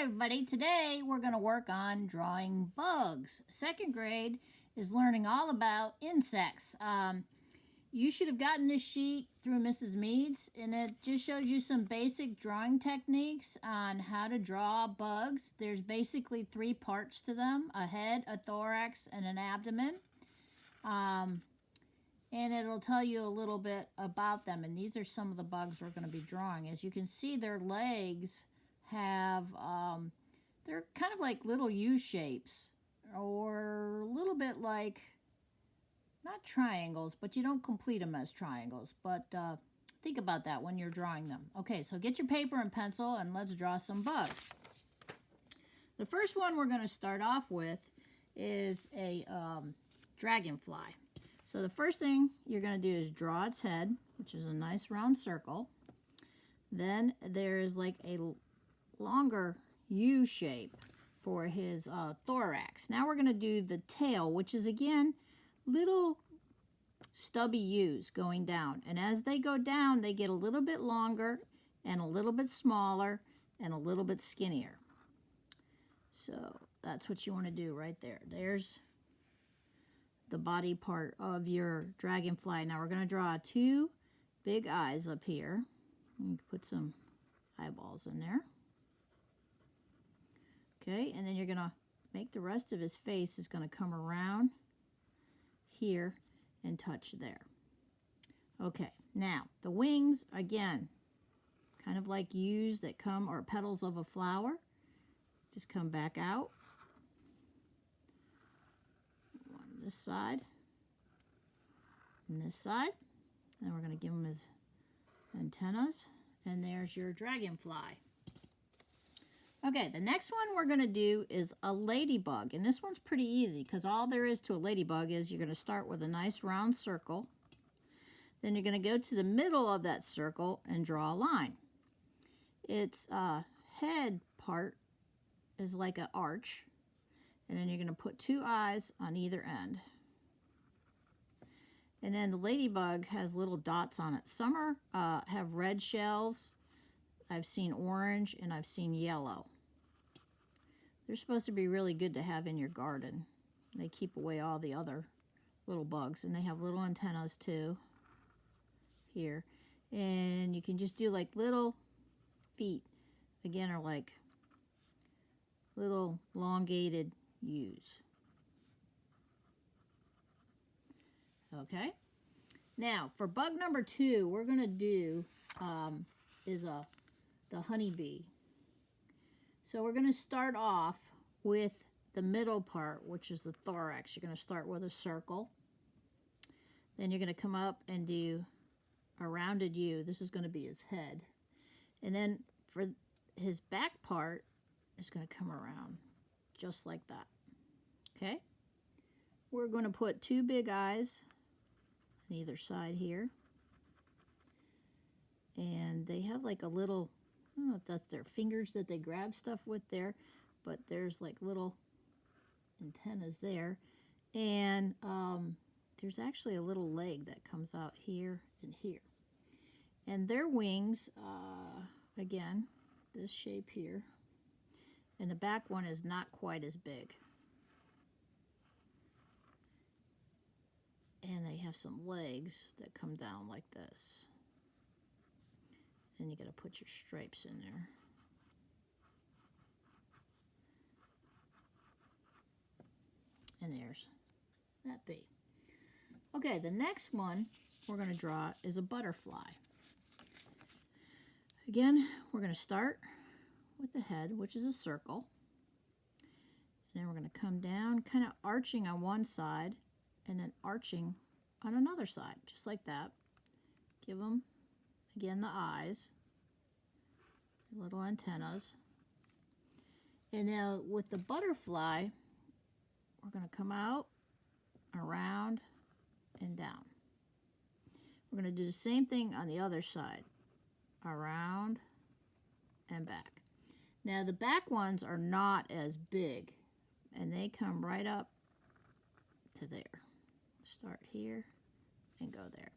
everybody. Today we're going to work on drawing bugs. Second grade is learning all about insects. You should have gotten this sheet through Mrs. Mead's, and it just shows you some basic drawing techniques on how to draw bugs. There's basically three parts to them: a head, a thorax, and an abdomen. And it'll tell you a little bit about them. And these are some of the bugs we're going to be drawing. As you can see, their legs have, they're kind of like little U shapes, or a little bit like, not triangles, but you don't complete them as triangles. But think about that when you're drawing them. Okay, so get your paper and pencil and let's draw some bugs. The first one we're going to start off with is a dragonfly. So the first thing you're going to do is draw its head, which is a nice round circle. Then there's like a longer U shape for his thorax. Now we're going to do the tail, which is again little stubby U's going down. And as they go down, they get a little bit longer and a little bit smaller and a little bit skinnier. So that's what you want to do right there. There's the body part of your dragonfly. Now we're going to draw two big eyes up here. You can put some eyeballs in there. Okay, and then you're going to make the rest of his face is going to come around here and touch there. Okay, now the wings, again, kind of like U's that come, or petals of a flower, just come back out. On this side and this side. Then we're going to give him his antennas, and there's your dragonfly. Okay, the next one we're going to do is a ladybug, and this one's pretty easy because all there is to a ladybug is you're going to start with a nice round circle. Then you're going to go to the middle of that circle and draw a line. Its head part is like an arch, and then you're going to put two eyes on either end. And then the ladybug has little dots on it. Some have red shells. I've seen orange and I've seen yellow. They're supposed to be really good to have in your garden. They keep away all the other little bugs. And they have little antennas too here. And you can just do like little feet. Again, are like little elongated U's. Okay. Now for bug number 2, we're going to do the honeybee. So we're going to start off with the middle part, which is the thorax. You're going to start with a circle. Then you're going to come up and do a rounded U. This is going to be his head. And then for his back part, it's going to come around just like that. Okay? We're going to put two big eyes on either side here. And they have like a little, I don't know if that's their fingers that they grab stuff with there, but there's like little antennas there. And there's actually a little leg that comes out here and here. And their wings, again, this shape here. And the back one is not quite as big. And they have some legs that come down like this. And you got to put your stripes in there. And there's that bee. Okay, the next one we're going to draw is a butterfly. Again, we're going to start with the head, which is a circle. And then we're going to come down, kind of arching on one side, and then arching on another side, just like that. Give them, again, the eyes, little antennas. And now with the butterfly, we're going to come out, around, and down. We're going to do the same thing on the other side, around and back. Now the back ones are not as big, and they come right up to there. Start here and go there.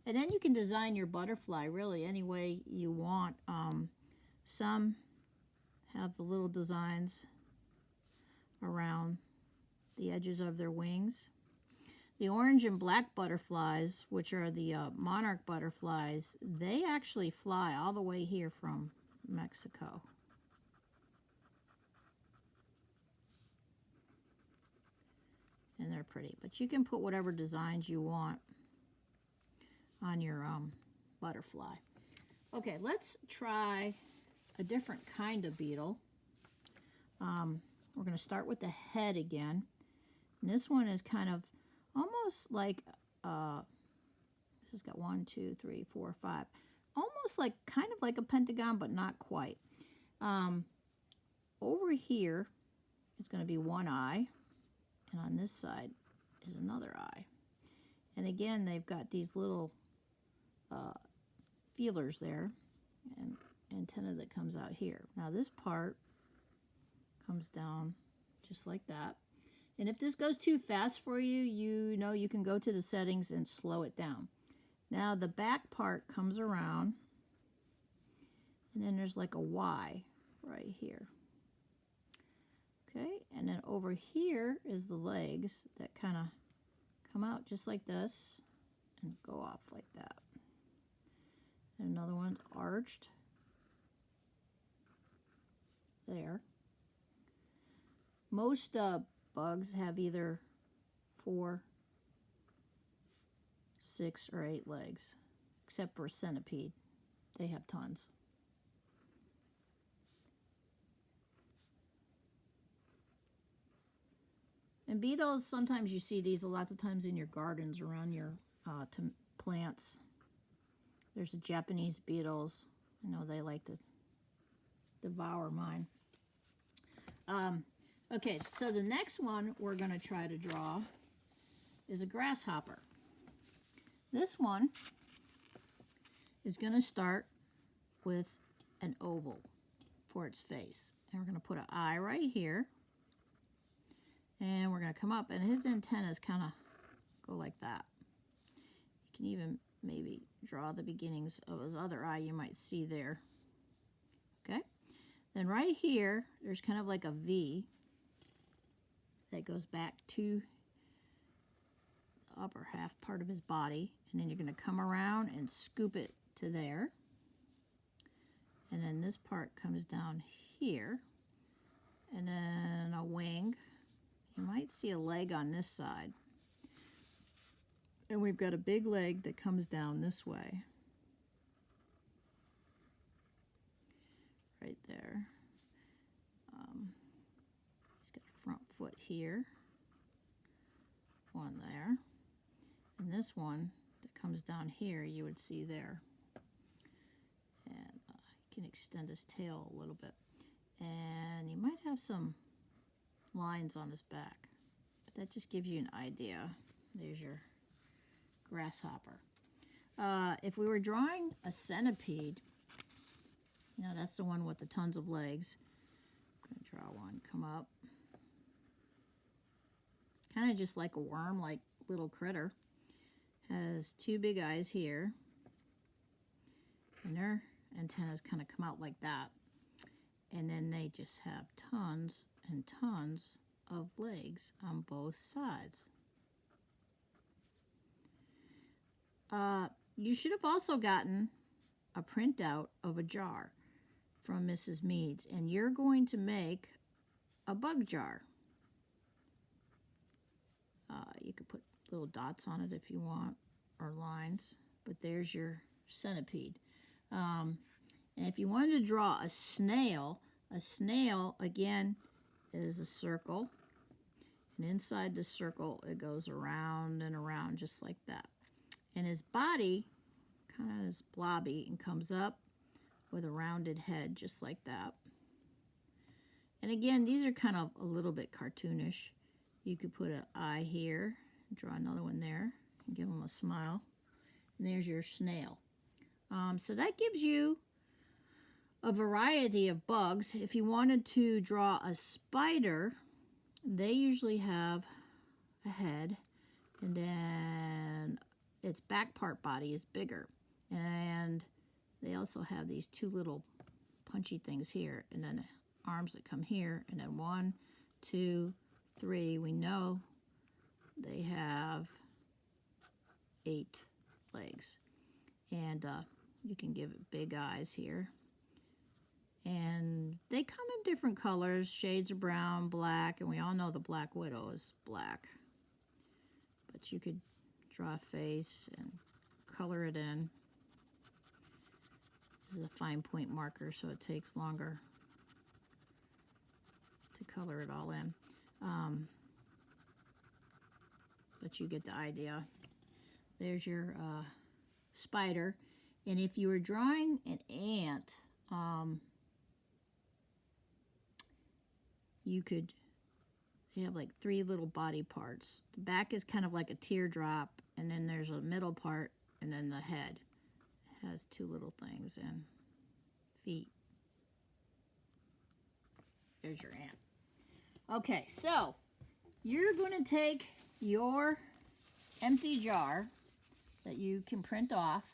And then you can design your butterfly really any way you want. Some have the little designs around the edges of their wings. The orange and black butterflies, which are the monarch butterflies, they actually fly all the way here from Mexico. And they're pretty. But you can put whatever designs you want on your butterfly. Okay, let's try a different kind of beetle. We're going to start with the head again. And this one is kind of almost like, this has got 1, 2, 3, 4, 5. Almost like, kind of like a pentagon, but not quite. Over here is going to be one eye. And on this side is another eye. And again, they've got these little feelers there. And antenna that comes out here. Now this part comes down just like that. And if this goes too fast for you, you know you can go to the settings and slow it down. Now the back part comes around, and then there's like a Y right here. Okay, and then over here is the legs that kind of come out just like this and go off like that. And another one's arched there. Most bugs have either 4, 6, or 8 legs, except for a centipede. They have tons. And beetles, sometimes you see these lots of times in your gardens around your plants. There's the Japanese beetles. I know they like to devour mine. Okay, so the next one we're going to try to draw is a grasshopper. This one is going to start with an oval for its face. And we're going to put an eye right here. And we're going to come up, and his antennas kind of go like that. You can even maybe draw the beginnings of his other eye you might see there. Okay? Then right here, there's kind of like a V that goes back to the upper half part of his body. And then you're going to come around and scoop it to there. And then this part comes down here. And then a wing. You might see a leg on this side. And we've got a big leg that comes down this way. Right there. He's got a front foot here. One there. And this one that comes down here, you would see there. And you can extend his tail a little bit. And he might have some lines on his back. But that just gives you an idea. There's your grasshopper. If we were drawing a centipede, you know, that's the one with the tons of legs. I'm going to draw one, come up. Kind of just like a worm, like little critter. Has 2 big eyes here. And their antennas kind of come out like that. And then they just have tons and tons of legs on both sides. You should have also gotten a printout of a jar from Mrs. Mead's, and you're going to make a bug jar. You could put little dots on it if you want, or lines, but there's your centipede. And if you wanted to draw a snail again is a circle, and inside the circle it goes around and around just like that. And his body kind of is blobby and comes up with a rounded head just like that. And again, these are kind of a little bit cartoonish. You could put an eye here, draw another one there, and give him a smile. And there's your snail. So that gives you a variety of bugs. If you wanted to draw a spider, they usually have a head, and then its back part body is bigger. And they also have these 2 little punchy things here, and then arms that come here, and then 1, 2, 3. We know they have 8 legs. And you can give it big eyes here. And they come in different colors, shades of brown, black, and we all know the Black Widow is black. But you could draw a face and color it in. This is a fine point marker, so it takes longer to color it all in. But you get the idea. There's your spider. And if you were drawing an ant, you could have like 3 little body parts. The back is kind of like a teardrop, and then there's a middle part, and then the head has 2 little things and feet. There's your ant. Okay, so you're going to take your empty jar that you can print off,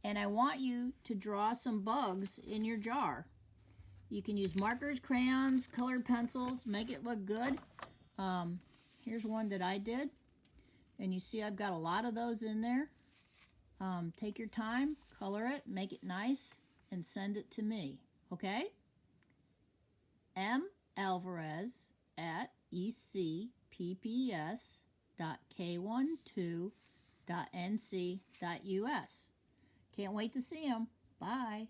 and I want you to draw some bugs in your jar. You can use markers, crayons, colored pencils, make it look good. Here's one that I did, and you see I've got a lot of those in there. Take your time, color it, make it nice, and send it to me, okay? Alvarez at ecpps.k12.nc.us. Can't wait to see them. Bye.